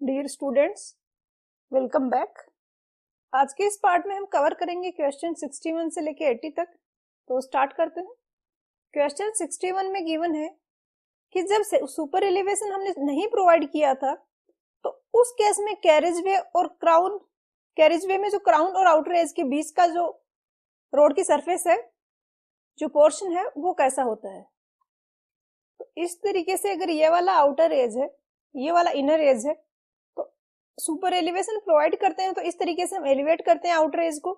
Dear students, welcome back. आज के इस पार्ट में हम कवर करेंगे क्वेश्चन 61 से लेके 80 तक। तो स्टार्ट करते हैं। क्वेश्चन 61 में गिवन है कि जब सुपर एलिवेशन हमने नहीं प्रोवाइड किया था तो उस केस में कैरेज वे में जो क्राउन और आउटर एज के बीच का जो रोड की सरफेस है, जो पोर्शन है, वो कैसा होता है। तो इस तरीके से अगर ये वाला आउटर एज है, ये वाला इनर एज है, तो सुपर एलिवेशन प्रोवाइड करते हैं तो इस तरीके से हम एलिवेट करते हैं आउटर एज को।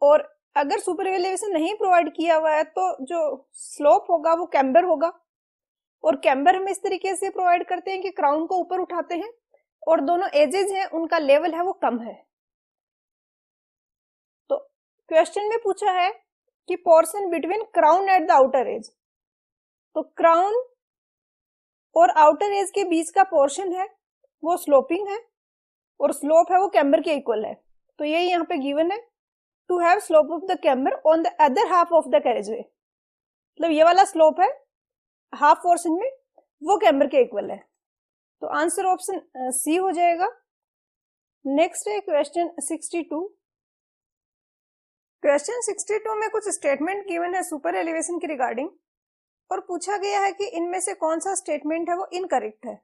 और अगर सुपर एलिवेशन नहीं प्रोवाइड किया हुआ है तो जो स्लोप होगा वो कैम्बर होगा, और कैम्बर हम इस तरीके से प्रोवाइड करते हैं कि क्राउन को ऊपर उठाते हैं और दोनों एजेस हैं उनका लेवल है वो कम है। तो क्वेश्चन में पूछा है कि portion between crown at the outer as, तो क्राउन और आउटर एज के बीच का पोर्शन है वो स्लोपिंग है और स्लोप है वो कैम्बर के इक्वल है। तो ये यहाँ पे गिवन है, to have slope of the camber on the other half of the carriageway, मतलब ये वाला स्लोप है हाफ पोर्शन में वो कैम्बर के इक्वल है। तो आंसर ऑप्शन सी हो जाएगा। नेक्स्ट है क्वेश्चन 62। क्वेश्चन 62 में कुछ स्टेटमेंट गिवन है सुपर एलिवेशन के रिगार्डिंग, और पूछा गया है कि इनमें से कौन सा स्टेटमेंट है वो इनकरेक्ट है।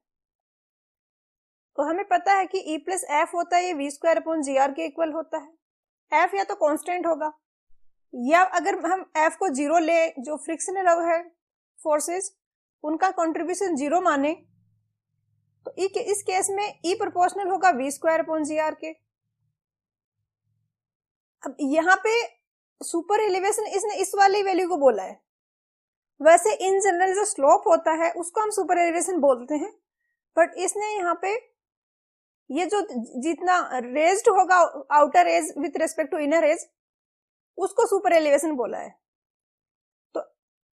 तो हमें पता है कि E प्लस एफ होता है, ये V square upon G R के इक्वल होता है। एफ या तो कांस्टेंट होगा, या अगर हम एफ को जीरो ले, जो फ्रिक्शनल है फोर्सेस उनका कंट्रीब्यूशन जीरो माने, तो इस केस में E प्रोपोर्शनल होगा V square upon G R के। अब यहाँ पे सुपर एलिवेशन इसने इस वाली वैल्यू को बोला है, वैसे इन जनरल जो स्लोप होता है उसको हम सुपर एलिवेशन बोलते हैं, बट इसने यहाँ पे ये जो जितना रेज्ड होगा outer edge with respect to inner edge उसको सुपर एलिवेशन बोला है। तो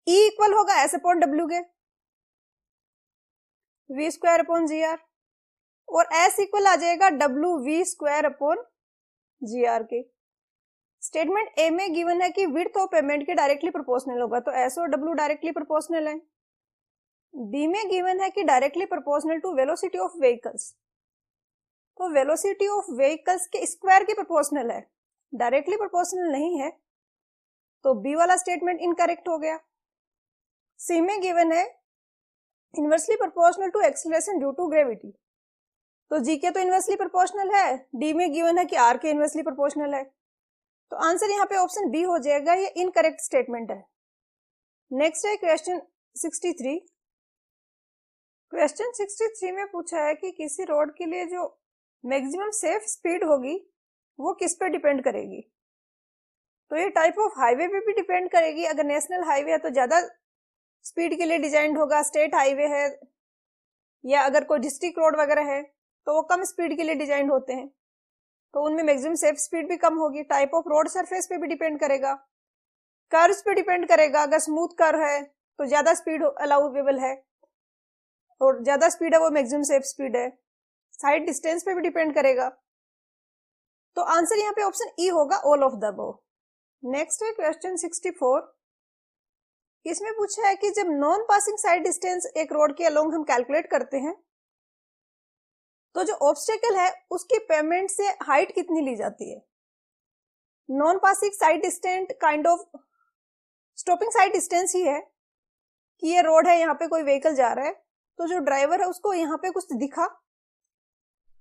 E इक्वल होगा एस अपॉन डब्ल्यू के, V square upon G R, और एस इक्वल आ जाएगा W V square upon G R के। स्टेटमेंट ए में गिवन है कि विड्थ ऑफ पेमेंट के डायरेक्टली प्रोपोर्शनल होगा, तो एस और डब्ल्यू डायरेक्टली प्रोपोर्शनल है। बी में गिवन है कि directly proportional to velocity of vehicles, तो वेलोसिटी ऑफ व्हीकल्स के स्क्वायर के प्रोपोर्शनल है, डायरेक्टली प्रोपोर्शनल नहीं है, तो बी वाला स्टेटमेंट इनकरेक्ट हो गया। सी में गिवन है inversely proportional to acceleration due to gravity, तो जी के तो इनवर्सली प्रोपोर्शनल है, डी में गिवन है कि आर के इनवर्सली प्रोपोर्शनल है, तो आंसर यहाँ पे ऑप्शन बी हो जाएगा, ये इनकरेक्ट स्टेटमेंट है। नेक्स्ट है क्वेश्चन 63। क्वेश्चन 63 में पूछा है कि किसी रोड के लिए जो मैक्सिमम सेफ स्पीड होगी वो किस पे डिपेंड करेगी। तो ये टाइप ऑफ हाईवे पे भी डिपेंड करेगी। अगर नेशनल हाईवे है तो ज्यादा स्पीड के लिए डिजाइन होगा, स्टेट हाईवे है या अगर कोई डिस्ट्रिक्ट रोड वगैरह है तो वो कम स्पीड के लिए डिजाइन होते हैं, तो उनमें मैक्सिमम सेफ स्पीड भी कम होगी। टाइप ऑफ रोड सरफेस पे भी डिपेंड करेगा, कर्व्स पे डिपेंड करेगा। अगर स्मूथ कर्व है तो ज्यादा स्पीड अलाउएबल है, और ज्यादा स्पीड है वो मैक्सिमम सेफ स्पीड है। साइड डिस्टेंस पे भी डिपेंड करेगा, तो आंसर यहाँ पे ऑप्शन ई होगा, all of the above. Next है क्वेश्चन 64। इसमें पूछा है कि जब नॉन पासिंग साइड डिस्टेंस एक रोड के अलोंग हम कैलकुलेट करते हैं तो जो ऑब्स्टेकल है उसकी पेमेंट से हाइट कितनी ली जाती है। Non passing sight distance kind of stopping sight distance ही है कि ये रोड है, यहाँ पे कोई व्हीकल जा रहा है, तो जो ड्राइवर है उसको यहाँ पे कुछ दिखा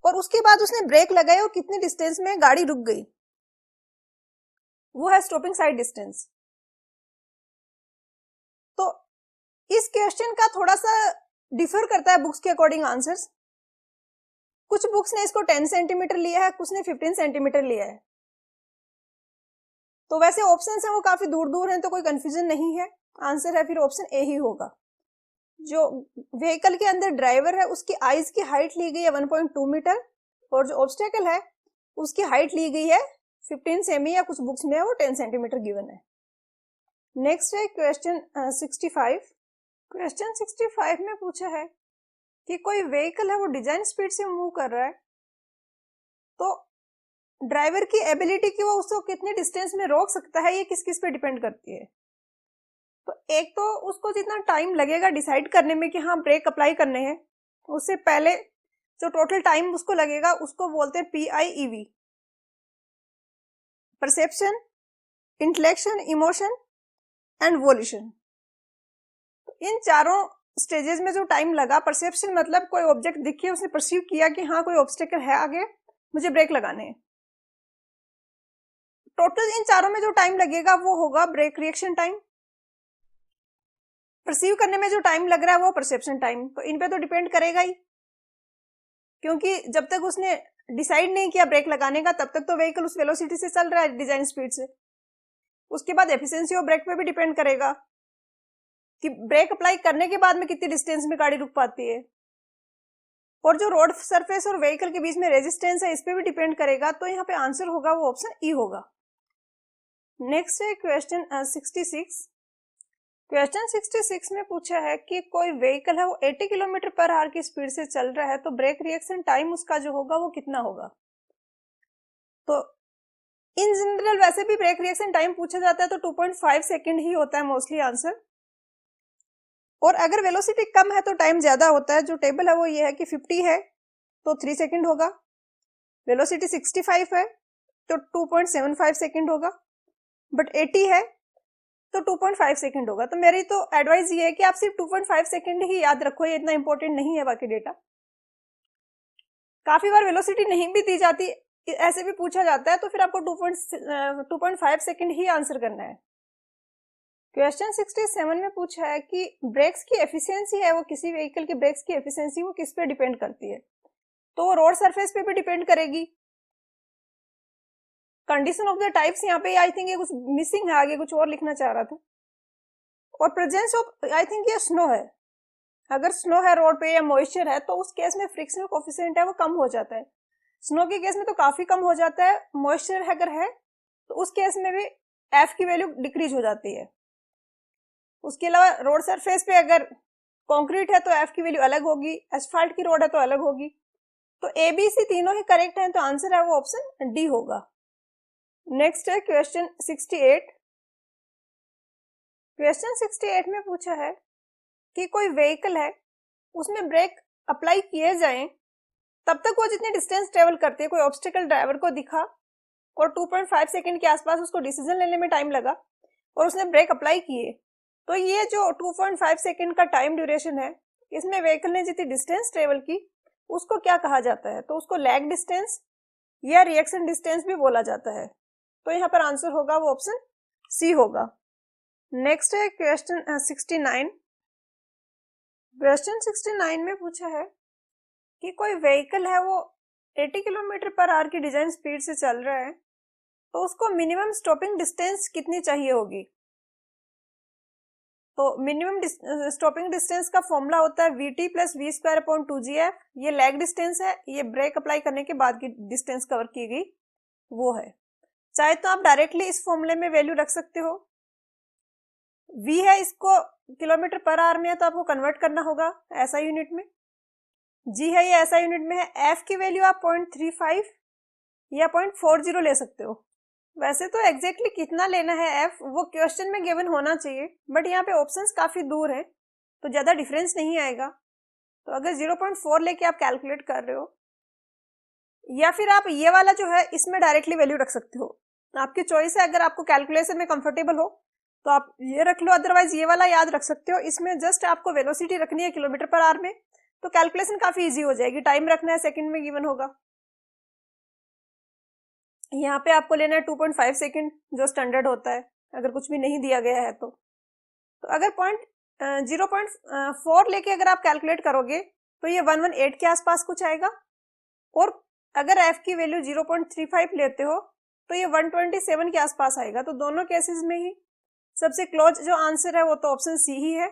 और उसके बाद उसने ब्रेक लगाई और कितनी डिस्टेंस में गाड़ी रुक गई, वो है स्टॉपिंग साइड डिस्टेंस। तो इस क्वेश्चन का थोड़ा सा डिफर करता है बुक्स के अकॉर्डिंग आंसर्स। कुछ बुक्स ने इसको 10 सेंटीमीटर लिया है, कुछ ने 15 सेंटीमीटर लिया है, तो वैसे ऑप्शंस हैं वो काफी दूर दूर हैं, तो कोई कंफ्यूजन नहीं है। आंसर है फिर ऑप्शन ए ही होगा। जो व्हीकल के अंदर ड्राइवर है उसकी आईज की हाइट ली गई है 1.2 मीटर, और जो ऑब्स्टेकल है उसकी हाइट ली गई है 15 सेमी, या कुछ बुक्स में है वो 10 सेंटीमीटर गिवन है। नेक्स्ट है क्वेश्चन 65। क्वेश्चन 65 में पूछा है कि कोई व्हीकल है वो डिजाइन स्पीड से मूव कर रहा है, तो ड्राइवर की एबिलिटी की वो उसको कितने डिस्टेंस में रोक सकता है, ये किस किस पे डिपेंड करती है। तो एक तो उसको जितना टाइम लगेगा डिसाइड करने में कि हाँ ब्रेक अप्लाई करने हैं, उससे पहले जो टोटल टाइम उसको लगेगा उसको बोलते हैं PIEV, perception, intellection, emotion and volition. इन चारों स्टेजेस में जो टाइम लगा, परसेप्शन मतलब कोई ऑब्जेक्ट दिखे, उसने परसीव किया कि हाँ कोई ऑब्स्टेकल है आगे, मुझे ब्रेक लगाने हैं। टोटल इन चारों में जो टाइम लगेगा वो होगा ब्रेक रिएक्शन टाइम। परसीव करने में जो टाइम लग रहा है वो परसेप्शन टाइम। तो इन पे तो डिपेंड करेगा ही, क्योंकि जब तक उसने डिसाइड नहीं किया ब्रेक लगाने का तब तक तो व्हीकल उस वेलोसिटी से चल रहा है, डिजाइन स्पीड से। उसके बाद एफिशिएंसी ऑफ ब्रेक पे भी डिपेंड करेगा कि ब्रेक अप्लाई करने के बाद में कितनी डिस्टेंस में गाड़ी रुक पाती है, और जो रोड सरफेस और व्हीकल के बीच में रेजिस्टेंस है इस पे भी डिपेंड करेगा। तो यहाँ पे आंसर होगा वो ऑप्शन ई होगा। नेक्स्ट है क्वेश्चन 66। क्वेश्चन 66 में पूछा है कि कोई व्हीकल है वो 80 किलोमीटर पर आवर की स्पीड से चल रहा है, तो ब्रेक रिएक्शन टाइम उसका जो होगा वो कितना होगा। तो इन जनरल वैसे भी ब्रेक रिएक्शन टाइम पूछा जाता है तो 2.5 सेकेंड ही होता है मोस्टली आंसर, और अगर वेलोसिटी कम है तो टाइम ज्यादा होता है। जो टेबल है वो ये है कि 50 है तो 3 सेकेंड होगा, वेलोसिटी 65 है तो 2.75 सेकेंड होगा, बट 80 है तो 2.5 सेकेंड होगा। तो मेरी तो एडवाइस ये है कि आप सिर्फ 2.5 सेकेंड ही याद रखो, ये इतना इंपॉर्टेंट नहीं है बाकी डेटा। काफी बार वेलोसिटी नहीं भी दी जाती, ऐसे भी पूछा जाता है, तो फिर आपको 2.5 सेकेंड ही आंसर करना है। क्वेश्चन 67 में पूछा है कि ब्रेक्स की एफिशिएंसी है वो, किसी व्हीकल की ब्रेक्स की एफिशिएंसी वो किस पे डिपेंड करती है। तो रोड सरफेस पे भी डिपेंड करेगी, कंडीशन ऑफ द टाइप्स यहाँ पे आई थिंक ये कुछ मिसिंग है, आगे कुछ और लिखना चाह रहा था, और प्रेजेंस ऑफ आई थिंक ये स्नो है। अगर स्नो है रोड पे या मॉइस्चर है तो उस केस में फ्रिक्शन कोफिशिएंट है वो कम हो जाता है। स्नो के केस में तो काफी कम हो जाता है, मॉइस्चर अगर है तो उस केस में भी एफ की वैल्यू डिक्रीज हो जाती है। उसके अलावा रोड सरफेस पे अगर कंक्रीट है तो एफ की वैल्यू अलग होगी, एस्फाल्ट की रोड है तो अलग होगी। तो ए बी सी तीनों ही करेक्ट हैं, तो आंसर है वो ऑप्शन डी होगा। नेक्स्ट है क्वेश्चन 68। क्वेश्चन 68 में पूछा है कि कोई व्हीकल है उसमें ब्रेक अप्लाई किए जाएं तब तक वो जितनी डिस्टेंस ट्रेवल करती है, कोई ऑब्स्टिकल ड्राइवर को दिखा और 2.5 सेकेंड के आसपास उसको डिसीजन लेने में टाइम लगा और उसने ब्रेक अप्लाई किए, तो ये जो 2.5 सेकेंड का टाइम ड्यूरेशन है इसमें व्हीकल ने जितनी डिस्टेंस ट्रेवल की उसको क्या कहा जाता है। तो उसको लैग डिस्टेंस या रिएक्शन डिस्टेंस भी बोला जाता है। तो यहाँ पर आंसर होगा वो ऑप्शन सी होगा। नेक्स्ट है क्वेश्चन 69। क्वेश्चन 69 में पूछा है कि कोई व्हीकल है वो 80 किलोमीटर पर आवर की डिजाइन स्पीड से चल रहा है, तो उसको मिनिमम स्टॉपिंग डिस्टेंस कितनी चाहिए होगी। तो मिनिमम स्टॉपिंग डिस्टेंस का फॉर्मूला होता है vt plus V square upon 2gf। ये लैग डिस्टेंस है, ये ब्रेक अप्लाई करने के बाद की डिस्टेंस कवर की गई वो है। चाहे तो आप डायरेक्टली इस फॉर्मूले में वैल्यू रख सकते हो, v है इसको किलोमीटर पर आवर में है तो आपको कन्वर्ट करना होगा ऐसा यूनिट में, g है ये ऐसा यूनिट में है, f की वैल्यू आप 0.35 या 0.40 ले सकते हो। वैसे तो एग्जैक्टली कितना लेना है f वो क्वेश्चन में गिवन होना चाहिए, बट यहाँ पे ऑप्शंस काफी दूर है तो ज्यादा डिफरेंस नहीं आएगा। तो अगर 0.4 लेके आप कैलकुलेट कर रहे हो, या फिर आप ये वाला जो है इसमें डायरेक्टली वैल्यू रख सकते हो, आपकी चॉइस है। अगर आपको कैलकुलेशन में कंफर्टेबल हो तो आप ये रख लो, अदरवाइज ये वाला याद रख सकते हो। इसमें जस्ट आपको वेलोसिटी रखनी है किलोमीटर पर आवर में, तो कैलकुलेशन काफी इजी हो जाएगी। टाइम रखना है सेकंड में गिवन होगा, यहाँ पे आपको लेना है 2.5 सेकंड जो स्टैंडर्ड होता है अगर कुछ भी नहीं दिया गया है। तो अगर 0.4 लेके अगर आप कैलकुलेट करोगे तो ये 118 के आसपास कुछ आएगा, और अगर f की वैल्यू 0.35 लेते हो तो ये 127 के आसपास आएगा। तो दोनों केसेस में ही सबसे क्लोज जो आंसर है वो तो ऑप्शन सी ही है,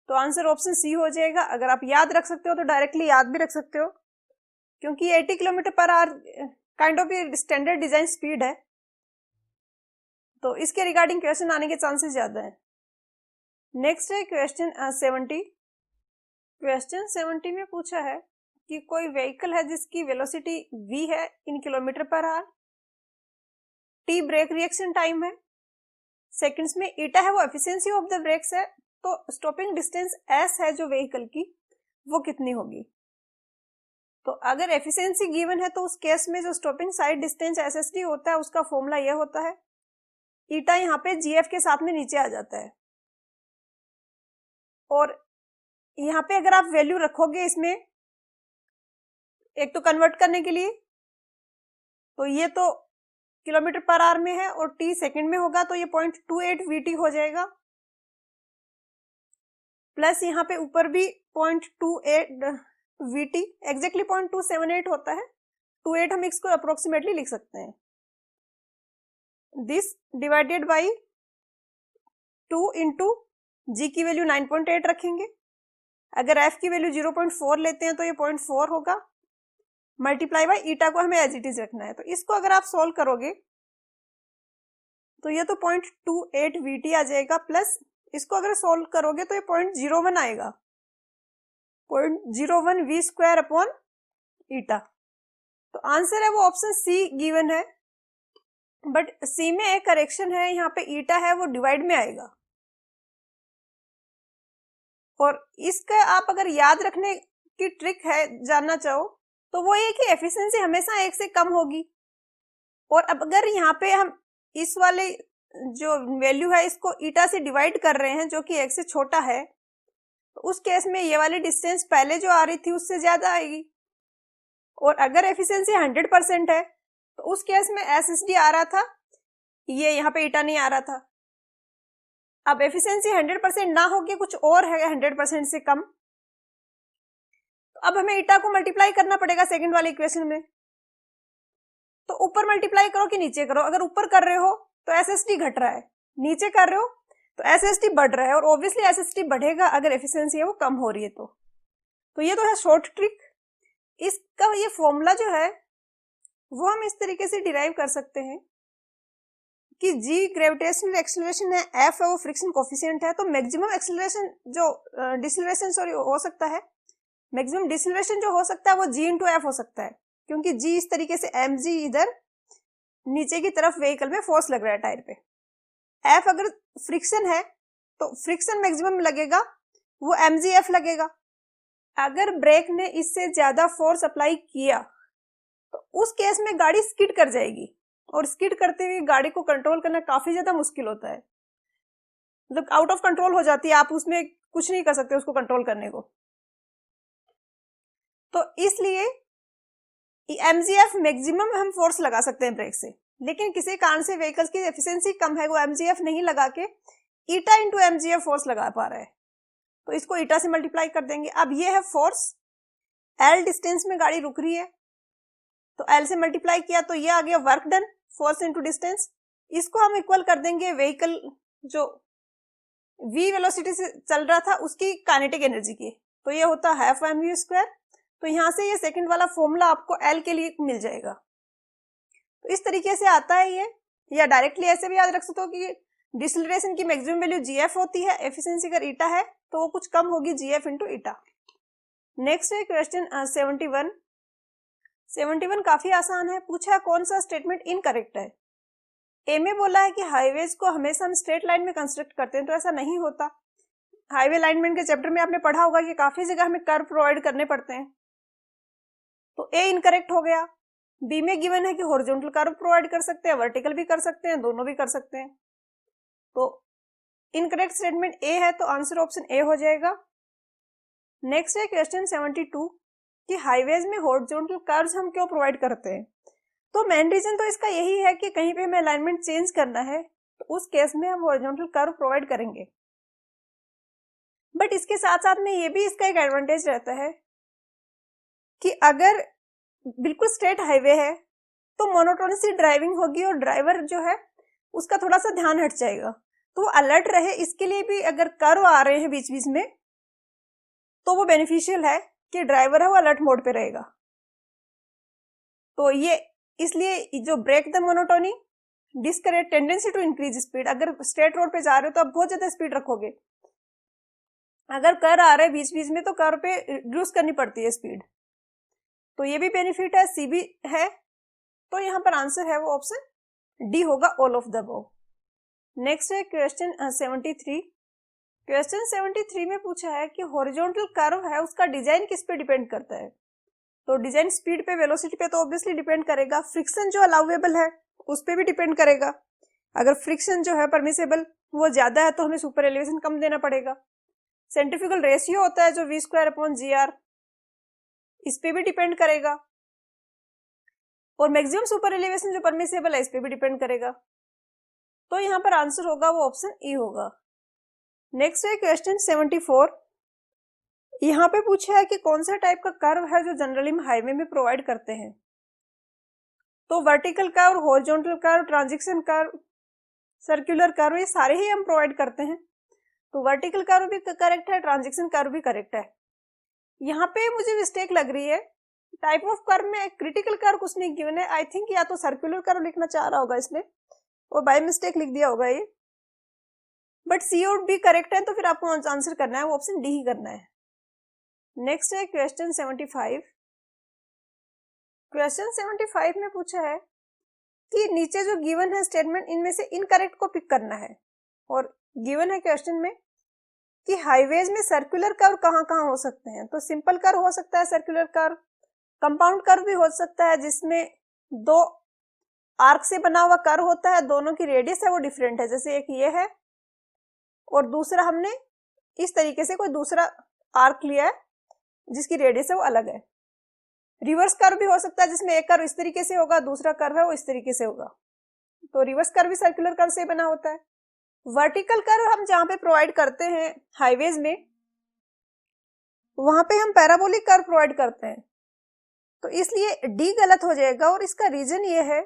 तो आंसर ऑप्शन सी हो जाएगा। अगर आप याद रख सकते हो तो डायरेक्टली याद भी रख सकते हो, क्योंकि 80 kilometre per our kind of standard design speed है, तो इसके रिगार्डिंग क्वेश्चन आने के चांसेस ज्यादा है। नेक्स्ट है क्वेश्चन 70। क्वेश्चन 70 में पूछा है कि कोई व्हीकल है जिसकी वेलोसिटी v है in kilometre per hour, t brake reaction time है सेकंड्स में, ईटा है वो एफिशिएंसी ऑफ द ब्रेक्स है, तो स्टॉपिंग डिस्टेंस s है जो व्हीकल की वो कितनी होगी। तो अगर एफिशिएंसी गिवन है तो उस केस में जो स्टॉपिंग साइड डिस्टेंस एसएसडी होता है उसका फॉर्मूला यह होता है, ईटा यहाँ पे जीएफ के साथ में नीचे आ जाता है। और यहाँ पे अगर आप वैल्यू रखोगे इसमें एक तो कन्वर्ट करने के लिए, तो ये तो किलोमीटर पर आवर में है और टी सेकंड में होगा, तो ये 0.28 वीटी हो जाएगा। प्लस यहाँ पे ऊपर भी 0.28 वीटी, एग्जैक्टली 0.278 होता है, 28 हम इसको अप्रोक्सीमेटली लिख सकते हैं। दिस डिवाइडेड बाई 2 इंटू जी की वैल्यू 9.8 रखेंगे, अगर एफ की वैल्यू 0.4 लेते हैं तो ये 0.4 होगा, मल्टीप्लाई बाई ईटा को हमें एज इट इज रखना है। तो इसको अगर आप सोल्व करोगे तो ये तो 0.28 वीटी आ जाएगा, प्लस इसको अगर सोल्व करोगे तो ये 0.01 आएगा, 0.01 वी स्क्वायर अपॉन ईटा। तो आंसर है वो ऑप्शन सी गिवन है, बट सी में एक करेक्शन है, यहाँ पे ईटा है वो डिवाइड में आएगा। और इसका आप अगर याद रखने की ट्रिक है जानना चाहो तो वो ये कि एफिशिएंसी हमेशा 1 से कम होगी, और अब अगर यहाँ पे हम इस वाले जो वैल्यू है इसको ईटा से डिवाइड कर रहे हैं जो कि 1 से छोटा है, तो उस केस में ये वाली डिस्टेंस पहले जो आ रही थी उससे ज्यादा आएगी। और अगर एफिशिएंसी 100% है तो उस केस में एसएसडी आ रहा था, ये यहाँ पे ईटा नहीं आ रहा था। अब एफिशिएंसी 100% ना होके कुछ और है 100% से कम, तो अब हमें ईटा को मल्टीप्लाई करना पड़ेगा सेकंड वाले इक्वेशन में। तो ऊपर मल्टीप्लाई करो कि नीचे करो, अगर ऊपर कर रहे हो तो एसएसडी घट रहा है, नीचे कर रहे हो तो एसएसडी बढ़ रहा है, और ऑब्वियसली एसएसडी बढ़ेगा अगर एफिशिएंसी है वो कम हो रही है। तो ये तो है शॉर्ट ट्रिक। इसका ये फॉर्मूला जो है वो हम इस तरीके से डिराइव कर सकते हैं कि जी ग्रेविटेशनल एक्सेलरेशन है, एफ है वो फ्रिक्शन कोफिशिएंट है, तो मैक्सिमम एक्सेलरेशन जो डिसेलरेशन हो सकता है, मैक्सिमम डिसेलरेशन जो हो सकता है वो जी इंटू एफ हो सकता है, क्योंकि जी इस तरीके से एम जी इधर नीचे की तरफ व्हीकल में फोर्स लग रहा है टायर पे। एफ अगर फ्रिक्शन है तो फ्रिक्शन मैक्सिमम लगेगा वो एम जी एफ लगेगा। अगर ब्रेक ने इससे ज्यादा फोर्स अप्लाई किया तो उस केस में गाड़ी स्किड कर जाएगी, और स्किड करते हुए गाड़ी को कंट्रोल करना काफी ज्यादा मुश्किल होता है, मतलब आउट ऑफ कंट्रोल हो जाती है, आप उसमें कुछ नहीं कर सकते उसको कंट्रोल करने को। तो इसलिए एमजीएफ मैक्सिमम हम फोर्स लगा सकते हैं ब्रेक से, लेकिन किसी कारण से व्हीकल्स की एफिशिएंसी कम है, वो एमजीएफ नहीं लगा के ईटा इंटू एमजीएफ फोर्स लगा पा रहा है, तो इसको ईटा से मल्टीप्लाई कर देंगे। अब ये है फोर्स, एल डिस्टेंस में गाड़ी रुक रही है, तो एल से मल्टीप्लाई किया तो ये आ गया work done, force into distance. इसको हम इक्वल कर देंगे व्हीकल जो v वेलोसिटी से चल रहा था उसकी काइनेटिक एनर्जी की, तो ये होता है हाफ एम वी स्क्वायर। तो यहां से ये सेकंड वाला फॉर्मूला आपको एल के लिए मिल जाएगा। तो इस तरीके से आता है ये, या डायरेक्टली ऐसे भी याद रख सकते हो कि डिसेलरेशन की मैक्सिमम वैल्यू जीएफ होती है, एफिशिएंसी अगर ईटा है तो वो कुछ कम होगी जीएफ इंटू ईटा। नेक्स्ट है क्वेश्चन 71 काफी आसान है। पूछा है कौन सा स्टेटमेंट इनकरेक्ट है। ए में बोला है कि हाईवेज को हमेशा हम स्ट्रेट लाइन में कंस्ट्रक्ट करते हैं, तो ऐसा नहीं होता। हाईवे अलाइनमेंट के चैप्टर में आपने पढ़ा होगा कि काफी जगह हमें कर्व प्रोवाइड करने पड़ते हैं, तो ए इनकरेक्ट हो गया। बी में गिवन है कि हॉरिजॉन्टल कर्व प्रोवाइड कर सकते हैं, वर्टिकल भी कर सकते हैं, दोनों भी कर सकते हैं, तो इनकरेक्ट स्टेटमेंट ए है, तो आंसर ऑप्शन ए हो जाएगा। नेक्स्ट है क्वेश्चन 72 कि हाईवेज में हॉरिजॉन्टल कर्व्स हम क्यों प्रोवाइड करते हैं। तो मेन रीजन तो इसका यही है कि कहीं पे हमें अलाइनमेंट चेंज करना है तो उस केस में हम हॉरिजॉन्टल कर्व प्रोवाइड करेंगे। बट इसके साथ साथ में ये भी इसका एक एडवांटेज रहता है कि अगर बिल्कुल स्ट्रेट हाईवे है तो मोनोटोनस ड्राइविंग होगी और ड्राइवर जो है उसका थोड़ा सा ध्यान हट जाएगा, तो वो अलर्ट रहे इसके लिए भी अगर कर्व आ रहे हैं बीच बीच में तो वो बेनिफिशियल है कि ड्राइवर है वो अलर्ट मोड पे रहेगा। तो ये इसलिए जो break the monotony, discourage tendency to increase speed, अगर स्ट्रेट रोड पे जा रहे हो तो आप बहुत ज्यादा स्पीड रखोगे, अगर कर्व आ रहे हैं बीच बीच में तो कर्व पे रिड्यूस करनी पड़ती है स्पीड, तो ये भी बेनिफिट है, सी भी है। तो यहाँ पर आंसर है वो ऑप्शन डी होगा, all of the above. Next है क्वेश्चन 73 क्वेश्चन 73 में पूछा है कि हॉरिजॉन्टल कर्व है उसका डिजाइन किस पे डिपेंड करता है। तो डिजाइन स्पीड पे, वेलोसिटी पे तो ऑब्वियसली डिपेंड करेगा। फ्रिक्शन जो अलाउएबल है उस पे भी डिपेंड करेगा। अगर फ्रिक्शन जो है परमिसेबल वो ज्यादा है तो हमें सुपर एलिवेशन कम देना पड़ेगा। सेंट्रीफ्यूगल रेशियो होता है जो v²/gr, इस पे भी डिपेंड करेगा। और मैक्सिमम सुपर एलिवेशन जो परमिसेबल है इस पे भी डिपेंड करेगा। तो यहाँ पर आंसर होगा वो ऑप्शन ई होगा। नेक्स्ट है क्वेश्चन 74। यहाँ पे पूछा है कि कौन सा टाइप का कर्व है जो जनरली हम हाईवे में प्रोवाइड करते हैं। तो vertical curve, horizontal curve, transition curve, circular curve, ये सारे ही हम प्रोवाइड करते हैं। तो वर्टिकल कर्व भी करेक्ट है, ट्रांजिशन कर्व भी करेक्ट है। यहाँ पे मुझे मिस्टेक लग रही है, टाइप ऑफ कर्व में क्रिटिकल कर्व कुछ नहीं गिवन है। आई थिंक या तो सर्कुलर कर्व लिखना चाह रहा होगा इसने और बाय मिस्टेक लिख दिया होगा ये। बट सी और डी करेक्ट है तो फिर आपको आंसर करना है वो ऑप्शन डी ही करना है। नेक्स्ट है क्वेश्चन 75। क्वेश्चन 75 में पूछा है कि नीचे जो गिवन है स्टेटमेंट, इनमें से इनकरेक्ट को पिक करना है। और गिवन है क्वेश्चन में कि हाईवेज में सर्कुलर कर्व कहाँ कहाँ हो सकते हैं। तो सिंपल कर्व हो सकता है, सर्कुलर कर्व, कंपाउंड कर्व भी हो सकता है जिसमें दो आर्क से बना हुआ कर्व होता है, दोनों की रेडियस है वो डिफरेंट है, जैसे एक ये है और दूसरा हमने इस तरीके से कोई दूसरा आर्क लिया है जिसकी रेडियस है वो अलग है। रिवर्स कर्व भी हो सकता है जिसमें एक कर्व इस तरीके से होगा, दूसरा कर्व है वो इस तरीके से होगा। तो रिवर्स कर्व भी सर्कुलर कर्व से बना होता है। वर्टिकल कर्व हम जहां पे प्रोवाइड करते हैं हाईवेज में, वहां पे हम पैराबोलिक कर्व प्रोवाइड करते हैं, तो इसलिए डी गलत हो जाएगा। और इसका रीजन ये है,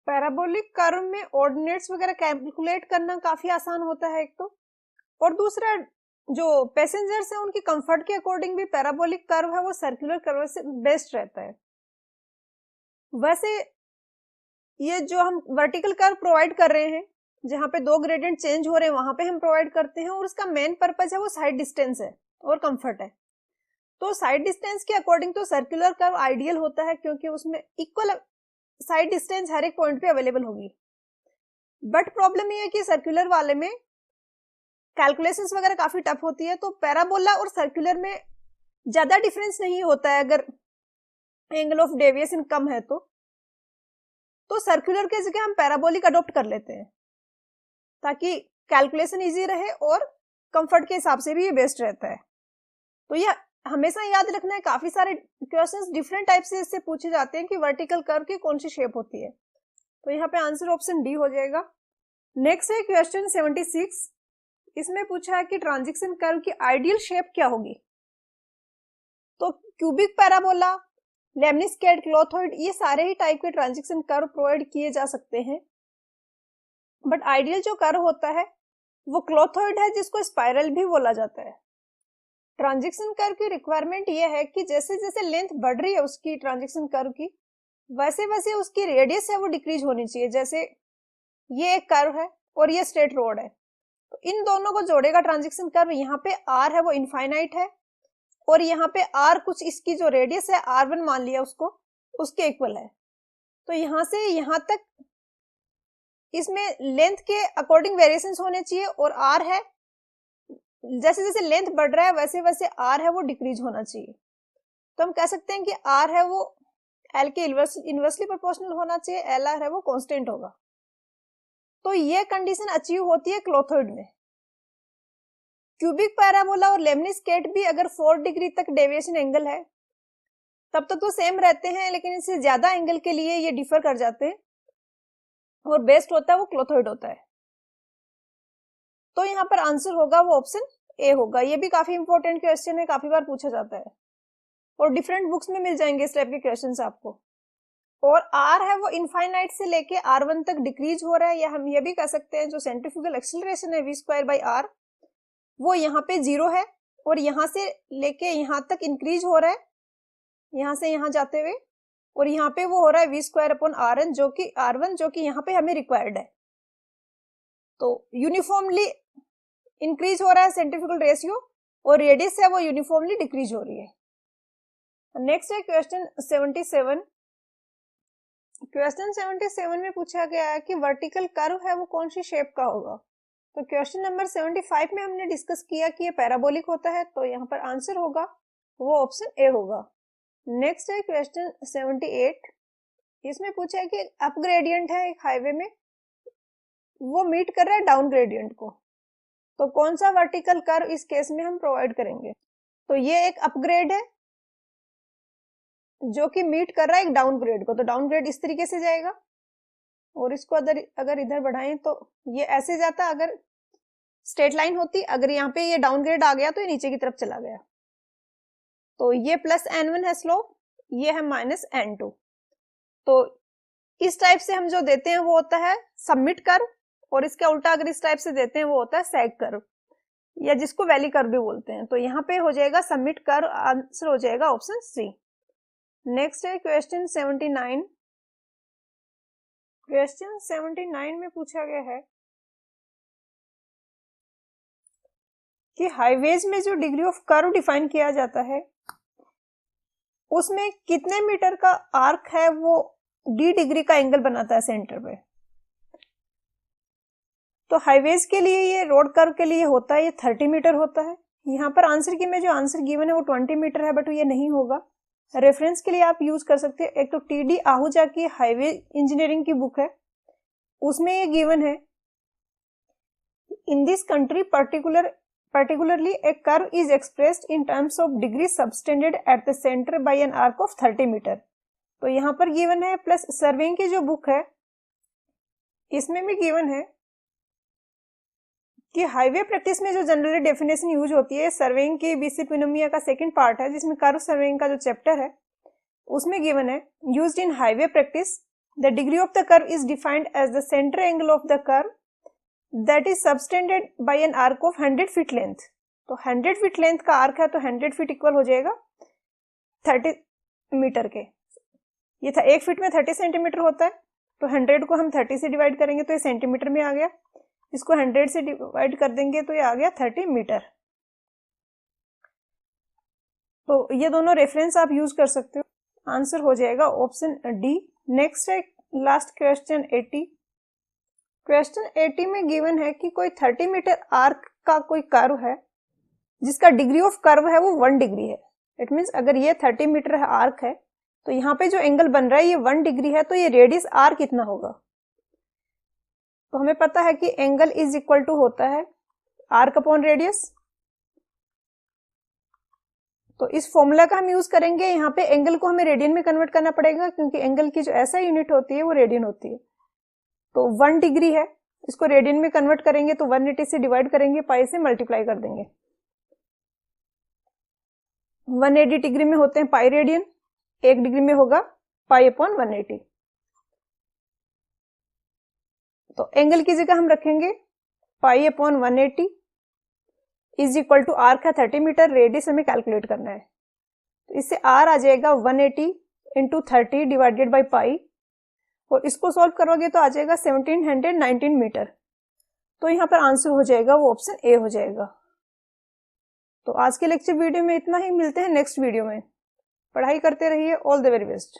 पैराबोलिक कर्व में ऑर्डिनेट्स वगैरह कैलकुलेट करना काफी आसान होता है एक तो, और दूसरा जो पैसेंजर्स हैं उनकी कंफर्ट के अकॉर्डिंग भी पैराबोलिक कर्व है वो सर्कुलर कर्व से बेस्ट रहता है। वैसे ये जो हम वर्टिकल कर्व प्रोवाइड कर रहे हैं जहां पे दो ग्रेडियंट चेंज हो रहे हैं वहां पे हम प्रोवाइड करते हैं, और उसका मेन पर्पज है वो साइड डिस्टेंस है और कंफर्ट है। तो साइड डिस्टेंस के अकॉर्डिंग तो सर्कुलर कर्व आइडियल होता है क्योंकि उसमें इक्वल साइड डिस्टेंस हर एक पॉइंट पे अवेलेबल होगी। बट प्रॉब्लम ये है कि सर्कुलर वाले में कैलकुलेशंस वगैरह काफी टफ होती है। तो पैराबोला और सर्कुलर में ज्यादा डिफरेंस नहीं होता है अगर एंगल ऑफ डेविएशन कम है तो सर्कुलर के जगह हम पैराबोलिक अडॉप्ट कर लेते हैं ताकि कैलकुलेशन इजी रहे और कंफर्ट के हिसाब से भी ये बेस्ट रहता है। तो ये हमेशा याद रखना है, काफी सारे क्वेश्चंस डिफरेंट टाइप से इससे पूछे जाते हैं कि वर्टिकल कर्व की कौन सी शेप होती है। तो यहाँ पे आंसर ऑप्शन डी हो जाएगा। नेक्स्ट है क्वेश्चन 76। इसमें पूछा है कि ट्रांजिशन कर्व की आइडियल शेप क्या होगी। तो क्यूबिक पैराबोला, लेमनिस्केट, क्लोथोइड, ये सारे ही टाइप के ट्रांजिशन कर्व प्रोवाइड किए जा सकते हैं। बट आइडियल जो कर्व होता है वो क्लोथोइड है जिसको स्पाइरल भी बोला जाता है। ट्रांजिशन कर्व की रिक्वायरमेंट ये है कि जैसे जैसे लेंथ बढ़ रही है उसकी ट्रांजिशन कर्व की, वैसे वैसे उसकी रेडियस है वो डिक्रीज होनी चाहिए। जैसे ये एक कर्व है और ये स्ट्रेट रोड है, तो इन दोनों को जोड़ेगा ट्रांजिशन कर्व। यहाँ पे आर है वो इनफाइनाइट है और यहाँ पे आर कुछ इसकी जो रेडियस है R1 मान लिया उसको, उसके इक्वल है। तो यहाँ से यहाँ तक इसमें लेंथ के अकॉर्डिंग वेरिएशंस होने चाहिए और आर है जैसे जैसे लेंथ बढ़ रहा है वैसे वैसे आर है वो डिक्रीज होना चाहिए। तो हम कह सकते हैं कि आर है वो एल के इनवर्सली प्रोपोर्शनल होना चाहिए, एल आर है वो कांस्टेंट होगा। तो ये कंडीशन अचीव होती है क्लोथोइड में। क्यूबिक पैराबोला और लेमनिस्केट भी अगर 4 डिग्री तक डेविएशन एंगल है तब तक तो सेम रहते हैं, लेकिन इससे ज्यादा एंगल के लिए ये डिफर कर जाते हैं और बेस्ट होता है वो क्लोथोइड होता है। तो यहाँ पर आंसर होगा वो ऑप्शन ए होगा। ये भी काफी इंपॉर्टेंट क्वेश्चन है, काफी बार पूछा जाता है और डिफरेंट बुक्स में मिल जाएंगे इस टाइप के क्वेश्चंस आपको। और आर है वो इनफाइनाइट से लेके R1 तक डिक्रीज हो रहा है, या हम ये भी कह सकते हैं जो सेंट्रीफ्यूगल एक्सीलरेशन है v²/r वो यहाँ पे 0 है और यहाँ से लेके यहाँ तक इंक्रीज हो रहा है, यहाँ से यहाँ जाते हुए, और यहाँ पे वो हो रहा है v²/rn जो कि R1 जो कि यहाँ पे हमें रिक्वायर्ड है। तो यूनिफॉर्मली इंक्रीज हो रहा है सेंट्रीफ्यूगल रेशियो और रेडियस है वो यूनिफॉर्मली डिक्रीज हो रही है। नेक्स्ट है क्वेश्चन 77। क्वेश्चन 77 में पूछा गया है कि वर्टिकल कर्व है वो कौन सी शेप का होगा। तो क्वेश्चन नंबर 75 में हमने डिस्कस किया कि ये पैराबोलिक होता है, तो यहाँ पर आंसर होगा वो ऑप्शन ए होगा। नेक्स्ट है क्वेश्चन 78। इसमें पूछा है कि अप ग्रेडियंट है एक हाईवे में, वो मीट कर रहा है डाउन ग्रेडियंट को, तो कौन सा वर्टिकल कर्व इस केस में हम प्रोवाइड करेंगे। तो ये एक अपग्रेड है जो कि मीट कर रहा है एक डाउन ग्रेड को, तो डाउन ग्रेड इस तरीके से जाएगा और इसको अगर इधर बढ़ाएं तो ये ऐसे जाता, अगर स्ट्रेट लाइन होती, अगर यहाँ पे ये डाउन ग्रेड आ गया तो ये नीचे की तरफ चला गया। तो ये प्लस n1 है स्लोप, ये है माइनस n2। तो इस टाइप से हम जो देते हैं वो होता है सबमिट कर्व, और इसके उल्टा अगर इस टाइप से देते हैं वो होता है सैग कर्व, या जिसको वैली कर्व भी बोलते हैं। तो यहाँ पे हो जाएगा सबमिट कर्व, आंसर हो जाएगा ऑप्शन सी। नेक्स्ट है क्वेश्चन 79। क्वेश्चन 79 में पूछा गया है कि हाईवेज में जो डिग्री ऑफ कर्व डिफाइन किया जाता है उसमें कितने मीटर का आर्क है वो डी डिग्री का एंगल बनाता है सेंटर पे। तो हाईवेज के लिए ये रोड कर्व के लिए होता है, ये 30 मीटर होता है। यहाँ पर आंसर की में जो आंसर गिवन है वो 20 मीटर है, बट ये नहीं होगा। रेफरेंस के लिए आप यूज कर सकते हैं, एक तो टी.डी. आहूजा की हाईवे इंजीनियरिंग की बुक है, उसमें ये गिवन है in this country particularly a curve is expressed in terms of degree subtended at the center by an arc of 30 metre. तो यहाँ पर गिवन है, प्लस सर्वेइंग की जो बुक है इसमें भी गिवन है कि हाईवे प्रैक्टिस में जो जनरली डेफिनेशन यूज होती है, सर्वेइंग की बीसी पिनोमिया का सेकंड पार्ट है जिसमें कर्व सर्वेइंग का जो चैप्टर है उसमें गिवन है used in highway practice the degree of the curve is defined as the centre angle of the curve that is subtended by an arc of 100 feet length. तो 100 feet length का arc है तो 100 feet equal हो जाएगा 30 metre के। ये था 1 feet में 30 सेंटीमीटर होता है, तो 100 को हम 30 से डिवाइड करेंगे तो ये सेंटीमीटर में आ गया, इसको 100 से डिवाइड कर देंगे तो ये आ गया 30 मीटर। तो ये दोनों रेफरेंस आप यूज कर सकते हो, आंसर हो जाएगा ऑप्शन डी। नेक्स्ट है लास्ट क्वेश्चन 80। क्वेश्चन 80 में गिवन है कि कोई 30 मीटर आर्क का कोई कर्व है जिसका डिग्री ऑफ कर्व है वो 1 डिग्री है। इट मींस अगर ये 30 मीटर है आर्क है तो यहाँ पे जो एंगल बन रहा है ये 1 डिग्री है, तो ये रेडियस आर कितना होगा। तो हमें पता है कि एंगल इज इक्वल टू होता है आर्क अपॉन रेडियस। तो इस फॉर्मूला का हम यूज करेंगे, यहाँ पे एंगल को हमें रेडियन में कन्वर्ट करना पड़ेगा क्योंकि एंगल की जो ऐसा यूनिट होती है वो रेडियन होती है। तो 1 डिग्री है, इसको रेडियन में कन्वर्ट करेंगे तो 180 से डिवाइड करेंगे, पाई से मल्टीप्लाई कर देंगे। 180 डिग्री में होते हैं पाई रेडियन, 1 डिग्री में होगा पाई अपॉन 180। तो एंगल की जगह हम रखेंगे pi upon 180 is equal to arc है 30 मीटर, रेडियस हमें कैलकुलेट करना है। तो इससे आर आ जाएगा 180 इंटू 30 डिवाइडेड बाई पाई, और इसको सॉल्व करोगे तो आ जाएगा 1719 मीटर। तो यहाँ पर आंसर हो जाएगा वो ऑप्शन ए हो जाएगा। तो आज के लेक्चर वीडियो में इतना ही, मिलते हैं नेक्स्ट वीडियो में। पढ़ाई करते रहिए, ऑल द वेरी बेस्ट।